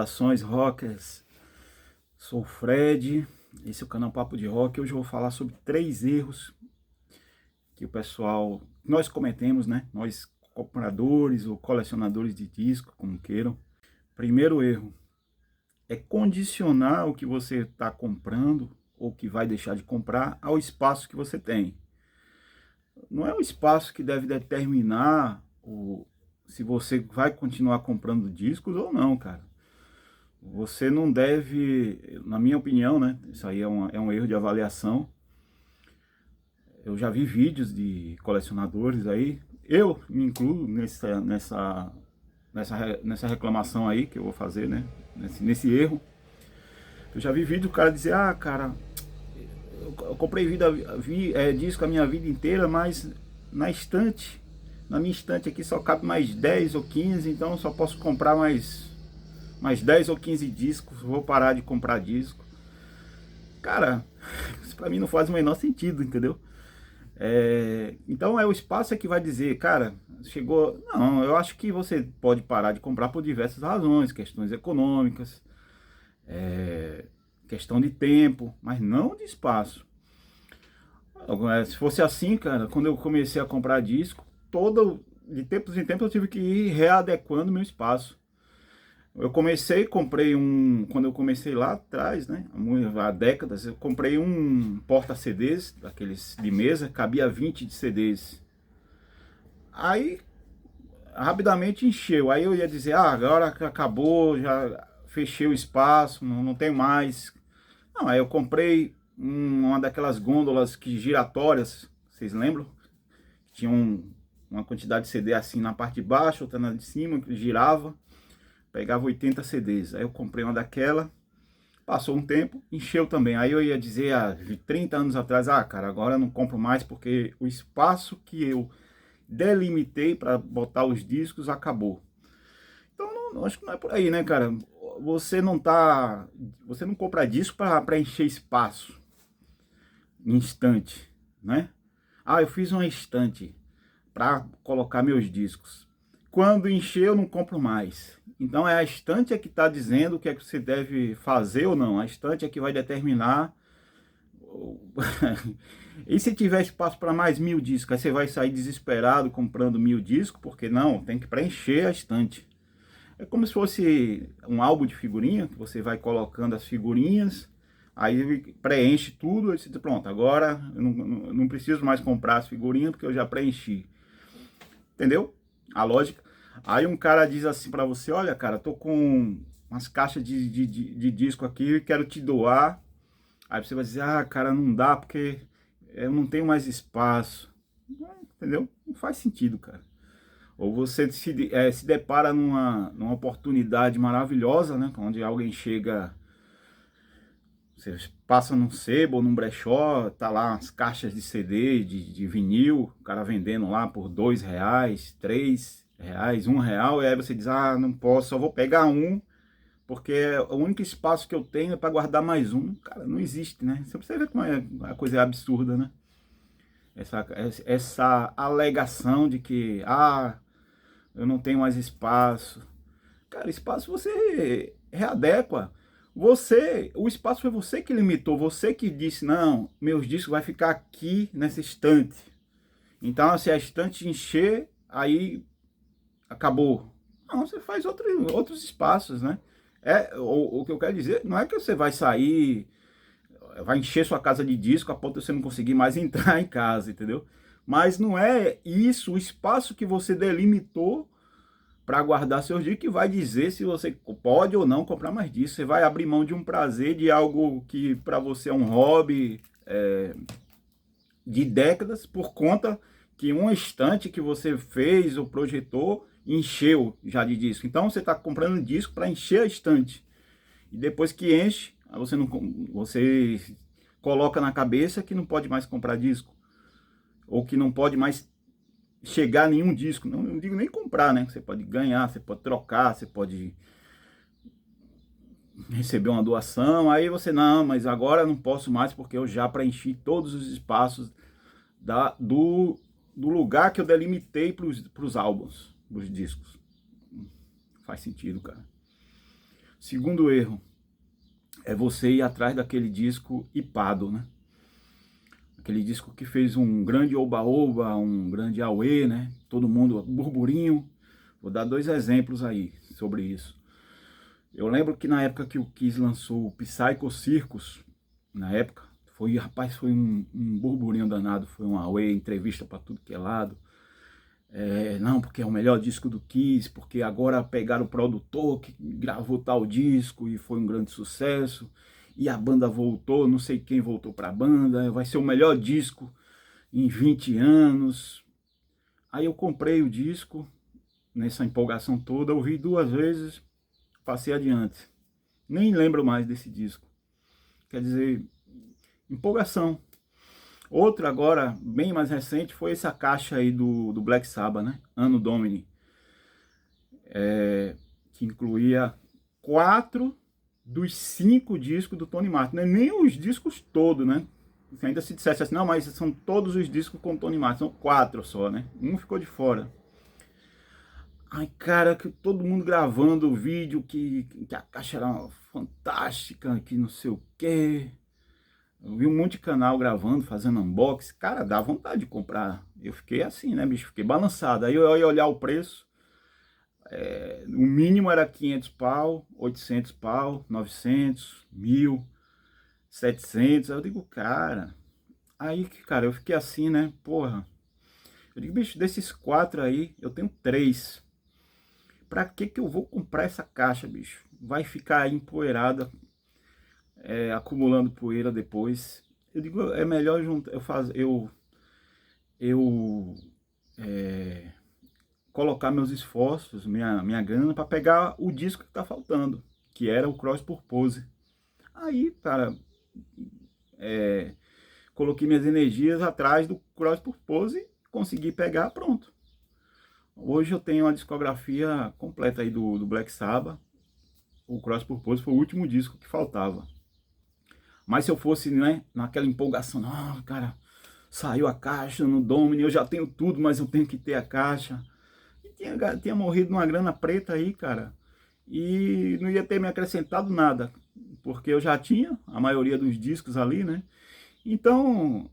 Saudações rockers, sou o Fred, esse é o canal Papo de Rock. Hoje eu vou falar sobre 3 erros que nós cometemos, né? Nós compradores ou colecionadores de disco, como queiram. Primeiro erro é condicionar o que você está comprando ou que vai deixar de comprar ao espaço que você tem. Não é o espaço que deve determinar se você vai continuar comprando discos ou não, cara. Você não deve, na minha opinião, né? Isso aí é um erro de avaliação. Eu já vi vídeos de colecionadores aí. Eu me incluo nessa reclamação aí que eu vou fazer, né? Nesse erro. Eu já vi vídeo do cara dizer, cara, eu comprei disco a minha vida inteira, mas na minha estante aqui só cabe mais 10 ou 15, então eu só posso comprar mais 10 ou 15 discos, vou parar de comprar disco. Cara, isso pra mim não faz o menor sentido, entendeu? Então o espaço que vai dizer, cara, chegou... Não, eu acho que você pode parar de comprar por diversas razões, questões econômicas, questão de tempo, mas não de espaço. Se fosse assim, cara, quando eu comecei a comprar disco, de tempos em tempos eu tive que ir readequando meu espaço. Quando eu comecei lá atrás, né, há décadas, eu comprei um porta-CDs, daqueles de mesa, cabia 20 de CDs. Aí, rapidamente encheu, aí eu ia dizer, agora acabou, já fechei o espaço, não tem mais. Não, aí eu comprei uma daquelas gôndolas giratórias, vocês lembram? Tinha uma quantidade de CD assim na parte de baixo, outra na de cima, que girava. Pegava 80 CDs, aí eu comprei uma daquela, passou um tempo, encheu também. Aí eu ia dizer, 30 anos atrás, cara, agora eu não compro mais porque o espaço que eu delimitei para botar os discos acabou. Então, acho que não é por aí, né, cara? Você não compra disco para encher espaço em estante, né? Eu fiz uma estante para colocar meus discos. Quando encher, eu não compro mais. Então é a estante que está dizendo o que é que você deve fazer ou não. A estante é que vai determinar. E se tiver espaço para mais 1000 discos, aí você vai sair desesperado comprando 1000 discos, porque não, tem que preencher a estante. É como se fosse um álbum de figurinha, que você vai colocando as figurinhas, aí preenche tudo, e você diz, pronto, agora eu não preciso mais comprar as figurinhas, porque eu já preenchi. Entendeu? A lógica. Aí um cara diz assim pra você, olha, cara, tô com umas caixas de disco aqui, quero te doar. Aí você vai dizer, cara, não dá porque eu não tenho mais espaço. Entendeu? Não faz sentido, cara. Ou você se depara numa oportunidade maravilhosa, né? Onde alguém chega, você passa num sebo ou num brechó, tá lá as caixas de CD, de vinil, o cara vendendo lá por R$2, R$3, R$1, e aí você diz, não posso, só vou pegar um, porque o único espaço que eu tenho é para guardar mais um. Cara, não existe, né? Você vê como a coisa é absurda, né? Essa alegação de que, eu não tenho mais espaço. Cara, espaço você readequa. O espaço foi você que limitou, você que disse, não, meus discos vai ficar aqui nessa estante. Então, se a estante encher, aí acabou. Não, você faz outros espaços, né? O que eu quero dizer, não é que você vai sair, vai encher sua casa de disco a ponto de você não conseguir mais entrar em casa, entendeu? Mas não é isso, o espaço que você delimitou para guardar seus discos, que vai dizer se você pode ou não comprar mais discos. Você vai abrir mão de um prazer, de algo que para você é um hobby de décadas, por conta que um estante que você fez ou projetou encheu já de disco. Então você está comprando disco para encher a estante. E depois que enche, você coloca na cabeça que não pode mais comprar disco. Ou que não pode mais chegar a nenhum disco. Não digo nem comprar, né? Você pode ganhar, você pode trocar, você pode receber uma doação. Aí você, não, mas agora eu não posso mais porque eu já preenchi todos os espaços do lugar que eu delimitei para os álbuns, para os discos. Faz sentido, cara. Segundo erro é você ir atrás daquele disco hipado, né? Aquele disco que fez um grande oba-oba, um grande auê, né? Todo mundo, burburinho. Vou dar 2 exemplos aí sobre isso. Eu lembro que na época que o Kiss lançou o Psycho Circus, na época, foi um burburinho danado, foi um auê, entrevista para tudo que é lado. Não, porque é o melhor disco do Kiss, porque agora pegaram o produtor que gravou tal disco e foi um grande sucesso, e a banda voltou, não sei quem voltou para a banda, vai ser o melhor disco em 20 anos. Aí eu comprei o disco, nessa empolgação toda, ouvi 2 vezes, passei adiante. Nem lembro mais desse disco. Quer dizer, empolgação. Outro agora, bem mais recente, foi essa caixa aí do Black Sabbath, né? Anno Domini. Que incluía 4 dos 5 discos do Tony Martin. Não é nem os discos todos, né? Se ainda se dissesse assim, não, mas são todos os discos com Tony Martin. São 4 só, né? Um ficou de fora. Ai, cara, que todo mundo gravando o vídeo, que a caixa era fantástica, que não sei o quê. Eu vi um monte de canal gravando, fazendo unboxing. Cara, dá vontade de comprar. Eu fiquei assim, né, bicho? Fiquei balançado. Aí eu ia olhar o preço. O mínimo era 500 pau, 800 pau, 900, 1.000, 700. Aí eu digo, cara... Aí, cara, eu fiquei assim, né? Porra. Eu digo, bicho, desses 4 aí, eu tenho 3. Pra que eu vou comprar essa caixa, bicho? Vai ficar aí empoeirada, acumulando poeira depois. Eu digo, é melhor juntar, colocar meus esforços, minha grana, para pegar o disco que tá faltando, que era o Cross Purpose. Aí, cara, coloquei minhas energias atrás do Cross Purpose e consegui pegar, pronto. Hoje eu tenho uma discografia completa aí do Black Sabbath. O Cross Purpose foi o último disco que faltava. Mas se eu fosse, né, naquela empolgação, não, cara, saiu a caixa no Domini, eu já tenho tudo, mas eu tenho que ter a caixa. E tinha morrido uma grana preta aí, cara. E não ia ter me acrescentado nada, porque eu já tinha a maioria dos discos ali, né? Então,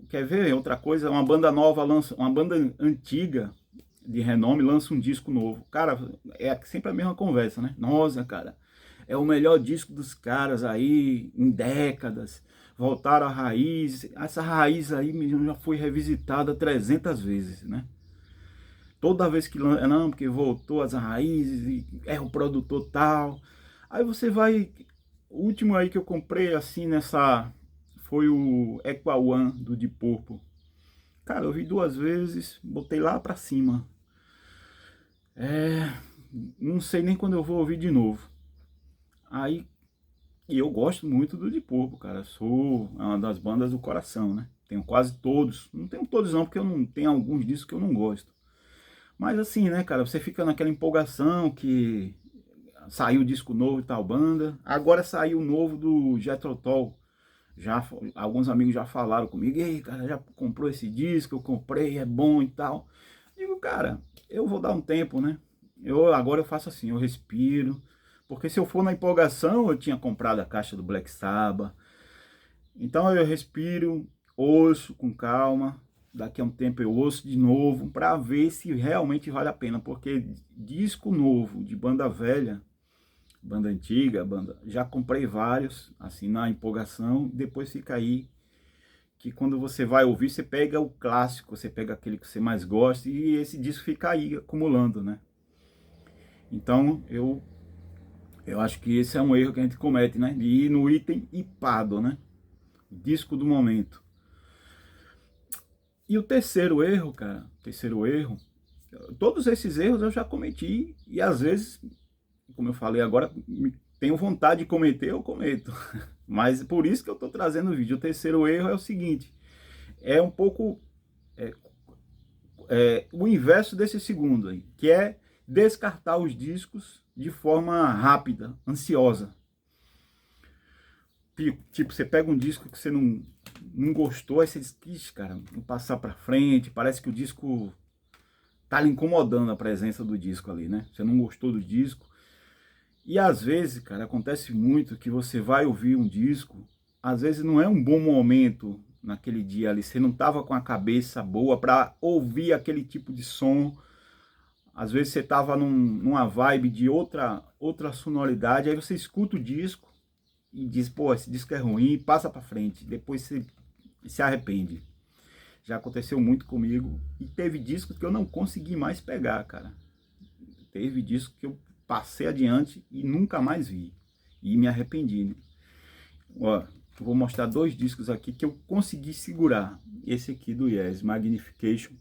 quer ver outra coisa? Uma banda nova lança, uma banda antiga de renome lança um disco novo. Cara, é sempre a mesma conversa, né? Nossa, cara, é o melhor disco dos caras aí em décadas. Voltaram à raiz. Essa raiz aí já foi revisitada 300 vezes, né? Toda vez que lança, não, porque voltou às raízes e é o produtor tal. Aí você vai... O último aí que eu comprei assim nessa... Foi o Equa One do Deep Purple. Cara, eu vi 2 vezes, botei lá pra cima. Não sei nem quando eu vou ouvir de novo. Aí, e eu gosto muito do Deep Purple, cara. Sou uma das bandas do coração, né? Tenho quase todos. Não tenho todos não, porque eu não tenho alguns discos que eu não gosto. Mas assim, né, cara, você fica naquela empolgação que saiu disco novo e tal banda. Agora saiu o novo do Jethro Tull. Já, alguns amigos já falaram comigo, e aí, cara, já comprou esse disco? Eu comprei, é bom e tal. Digo, cara, eu vou dar um tempo, né? Agora eu faço assim, eu respiro. Porque se eu for na empolgação, eu tinha comprado a caixa do Black Sabbath. Então eu respiro, ouço com calma. Daqui a um tempo eu ouço de novo para ver se realmente vale a pena. Porque disco novo de banda velha, banda antiga, já comprei vários, assim, na empolgação. Depois fica aí que quando você vai ouvir, você pega o clássico, você pega aquele que você mais gosta e esse disco fica aí acumulando, né? Então eu acho que esse é um erro que a gente comete, né? De ir no item hipado, né? Disco do momento. E o terceiro erro, cara, todos esses erros eu já cometi e às vezes, como eu falei agora, tenho vontade de cometer, eu cometo. Mas por isso que eu estou trazendo o vídeo. O terceiro erro é o seguinte, é um pouco o inverso desse segundo aí, que é descartar os discos de forma rápida, ansiosa. Tipo, você pega um disco que você não gostou, aí você diz, ixi, cara, vou passar pra frente, parece que o disco tá lhe incomodando a presença do disco ali, né? Você não gostou do disco. E às vezes, cara, acontece muito que você vai ouvir um disco, às vezes não é um bom momento naquele dia ali, você não tava com a cabeça boa para ouvir aquele tipo de som. Às vezes você tava numa vibe de outra sonoridade, aí você escuta o disco e diz, pô, esse disco é ruim, passa para frente. Depois você se arrepende. Já aconteceu muito comigo e teve discos que eu não consegui mais pegar, cara. Teve discos que eu passei adiante e nunca mais vi. E me arrependi, né? Ó, eu vou mostrar 2 discos aqui que eu consegui segurar. Esse aqui do Yes, Magnification.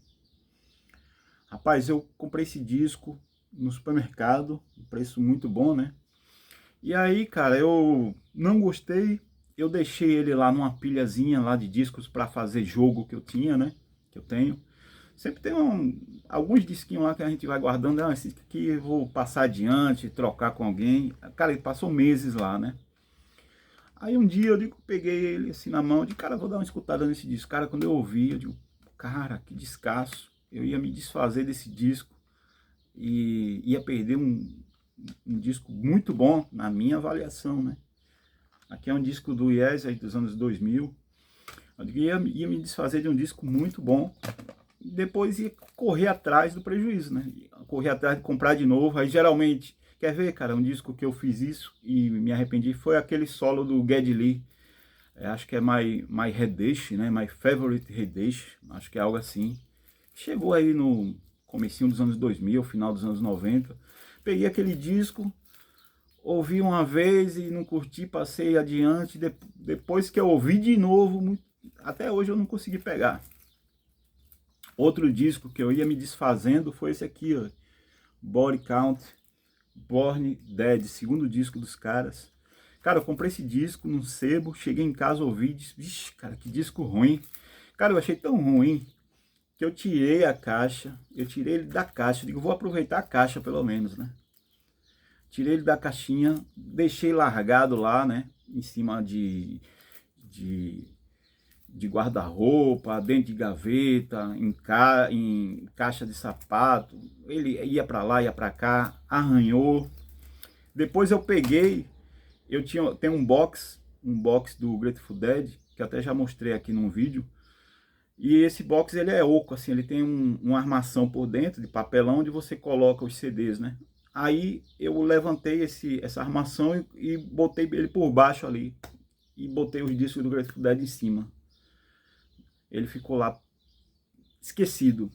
Rapaz, eu comprei esse disco no supermercado, um preço muito bom, né? E aí, cara, eu não gostei, eu deixei ele lá numa pilhazinha lá de discos para fazer jogo que eu tinha, né? Que eu tenho. Sempre tem alguns disquinhos lá que a gente vai guardando, ah, esse aqui eu vou passar adiante, trocar com alguém. Cara, ele passou meses lá, né? Aí um dia eu digo, peguei ele assim na mão, eu digo, cara, vou dar uma escutada nesse disco. Cara, quando eu ouvi, eu digo, cara, que descasso. Eu ia me desfazer desse disco e ia perder um disco muito bom na minha avaliação, né? Aqui é um disco do Yes aí dos anos 2000. Eu digo, ia me desfazer de um disco muito bom. Depois ia correr atrás do prejuízo, né? Correr atrás de comprar de novo. Aí geralmente, quer ver, cara, um disco que eu fiz isso e me arrependi foi aquele solo do Geddy Lee. Acho que é My Headish, né? My Favorite Headish. Acho que é algo assim. Chegou aí no comecinho dos anos 2000, final dos anos 90. Peguei aquele disco, ouvi uma vez e não curti, passei adiante. Depois que eu ouvi de novo, até hoje eu não consegui pegar. Outro disco que eu ia me desfazendo foi esse aqui, ó, Body Count, Born Dead, segundo disco dos caras. Cara, eu comprei esse disco num sebo, cheguei em casa, ouvi, disse, vixe, cara, que disco ruim. Cara, eu achei tão ruim que eu tirei a caixa, eu tirei ele da caixa, eu digo, vou aproveitar a caixa pelo menos, né? Tirei ele da caixinha, deixei largado lá, né, em cima de guarda-roupa, dentro de gaveta, em caixa de sapato. Ele ia para lá, ia para cá, arranhou. Depois eu peguei, tem um box do Grateful Dead, que eu até já mostrei aqui num vídeo. E esse box ele é oco, assim, ele tem uma armação por dentro de papelão onde você coloca os CDs, né? Aí eu levantei essa armação e botei ele por baixo ali. E botei os discos do Grateful Dead em cima. Ele ficou lá esquecido,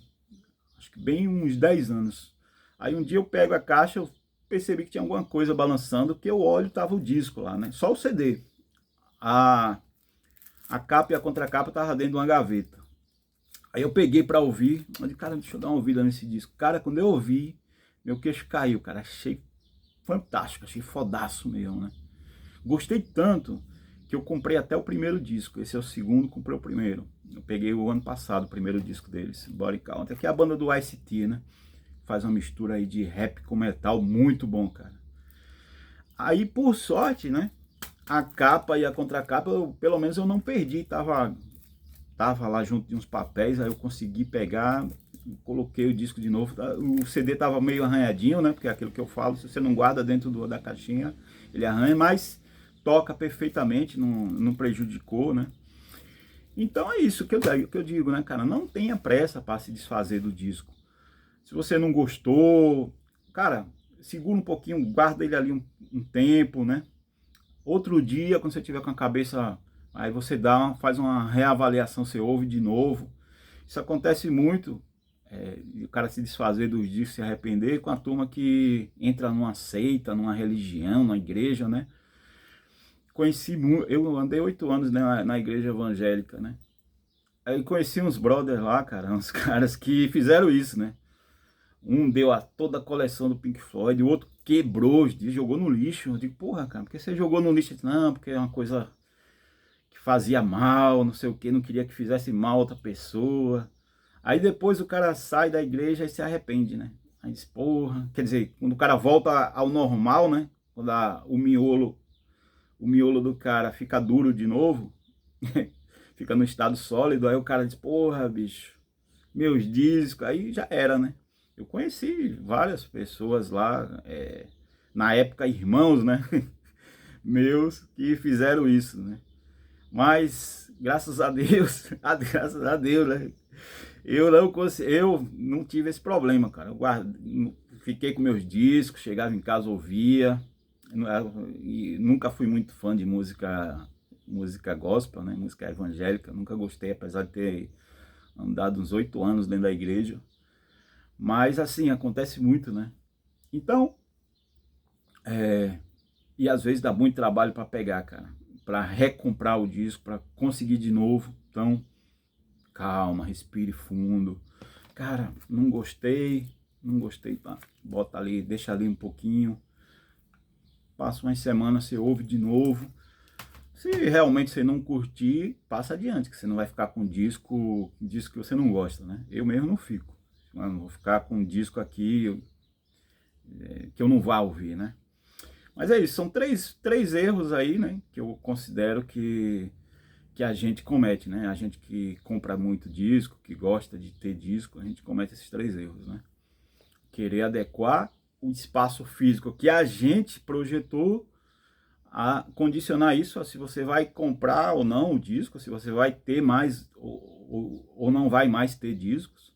acho que bem uns 10 anos. Aí um dia eu pego a caixa, eu percebi que tinha alguma coisa balançando, que eu olho, tava o disco lá, né? Só o CD. A capa e a contracapa tava dentro de uma gaveta. Aí eu peguei para ouvir, eu disse, cara, deixa eu dar uma ouvida nesse disco. Cara, quando eu ouvi, meu queixo caiu, cara, achei fantástico, achei fodaço mesmo, né? Gostei tanto que eu comprei até o primeiro disco. Esse é o segundo, comprei o primeiro. Eu peguei o ano passado, o primeiro disco deles, Body Count. Aqui é a banda do Ice-T, né? Faz uma mistura aí de rap com metal, muito bom, cara. Aí, por sorte, né? A capa e a contracapa, pelo menos eu não perdi. Tava lá junto de uns papéis, aí eu consegui pegar, coloquei o disco de novo. O CD tava meio arranhadinho, né? Porque é aquilo que eu falo, se você não guarda dentro da caixinha, ele arranha, mas toca perfeitamente, não prejudicou, né? Então é isso que eu digo, né, cara? Não tenha pressa para se desfazer do disco. Se você não gostou, cara, segura um pouquinho, guarda ele ali um tempo, né? Outro dia, quando você tiver com a cabeça, aí você faz uma reavaliação, você ouve de novo. Isso acontece muito, o cara se desfazer dos discos, se arrepender com a turma que entra numa seita, numa religião, numa igreja, né? Eu andei 8 anos, né, na igreja evangélica, né? Aí conheci uns brothers lá, cara, uns caras que fizeram isso, né? Um deu toda a coleção do Pink Floyd, o outro quebrou, jogou no lixo. Eu digo, porra, cara, por que você jogou no lixo? Disse, não, porque é uma coisa que fazia mal, não sei o que, não queria que fizesse mal a outra pessoa. Aí depois o cara sai da igreja e se arrepende, né? Aí diz, porra, quer dizer, quando o cara volta ao normal, né? Quando o miolo do cara fica duro de novo, fica no estado sólido, aí o cara diz, porra, bicho, meus discos, aí já era, né? Eu conheci várias pessoas lá, na época irmãos, né, meus que fizeram isso, né. Mas graças a Deus, graças a Deus, né, eu não tive esse problema, cara. Fiquei com meus discos, chegava em casa, ouvia, e nunca fui muito fã de música gospel, né, música evangélica, nunca gostei, apesar de ter andado uns 8 anos dentro da igreja. Mas assim, acontece muito, né? Então, e às vezes dá muito trabalho para pegar, cara, para recomprar o disco, para conseguir de novo. Então, calma, respire fundo. Cara, não gostei, pá, bota ali, deixa ali um pouquinho. Passa umas semanas, você ouve de novo. Se realmente você não curtir, passa adiante, que você não vai ficar com disco que você não gosta, né? Eu mesmo não fico. Mano, vou ficar com um disco aqui que eu não vá ouvir, né? Mas é isso, são três erros aí, né? Que eu considero que a gente comete, né? A gente que compra muito disco, que gosta de ter disco, a gente comete esses 3 erros, né? Querer adequar o espaço físico que a gente projetou a condicionar isso a se você vai comprar ou não o disco, se você vai ter mais ou não vai mais ter discos.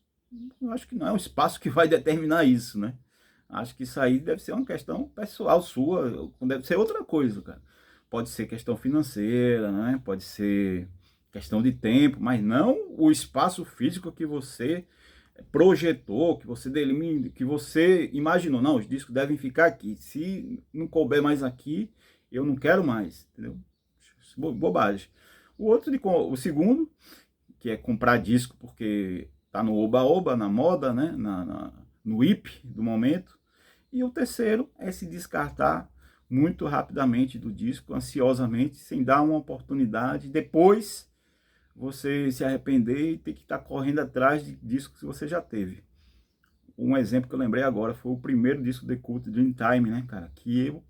Eu acho que não é o espaço que vai determinar isso, né? Acho que isso aí deve ser uma questão pessoal sua, deve ser outra coisa, cara. Pode ser questão financeira, né? Pode ser questão de tempo, mas não o espaço físico que você projetou, que você delimitou, que você imaginou. Não, os discos devem ficar aqui. Se não couber mais aqui, eu não quero mais, entendeu? Bobagem. O segundo, que é comprar disco porque tá no oba-oba, na moda, né? No hip do momento. E o terceiro é se descartar muito rapidamente do disco, ansiosamente, sem dar uma oportunidade. Depois você se arrepender e ter que estar correndo atrás de discos que você já teve. Um exemplo que eu lembrei agora foi o primeiro disco The Cult, Dreamtime, né, cara? Que eu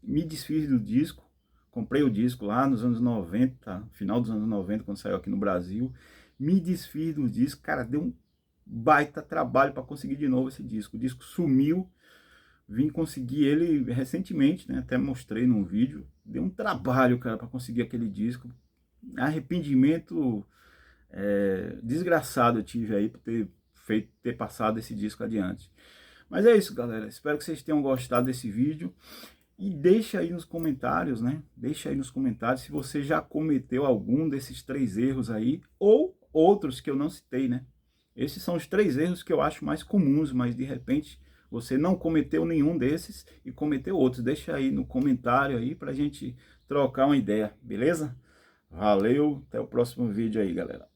me desfiz do disco, comprei o disco lá nos anos 90, final dos anos 90, quando saiu aqui no Brasil. Me desfiz do disco, cara, deu um baita trabalho para conseguir de novo esse disco. O disco sumiu, vim conseguir ele recentemente, né? Até mostrei num vídeo. Deu um trabalho, cara, para conseguir aquele disco. Arrependimento desgraçado eu tive aí por ter passado esse disco adiante. Mas é isso, galera. Espero que vocês tenham gostado desse vídeo. E deixa aí nos comentários, né? Deixa aí nos comentários se você já cometeu algum desses 3 erros aí, ou outros que eu não citei, né? Esses são os 3 erros que eu acho mais comuns, mas de repente você não cometeu nenhum desses e cometeu outros. Deixa aí no comentário aí pra gente trocar uma ideia, beleza? Valeu, até o próximo vídeo aí, galera.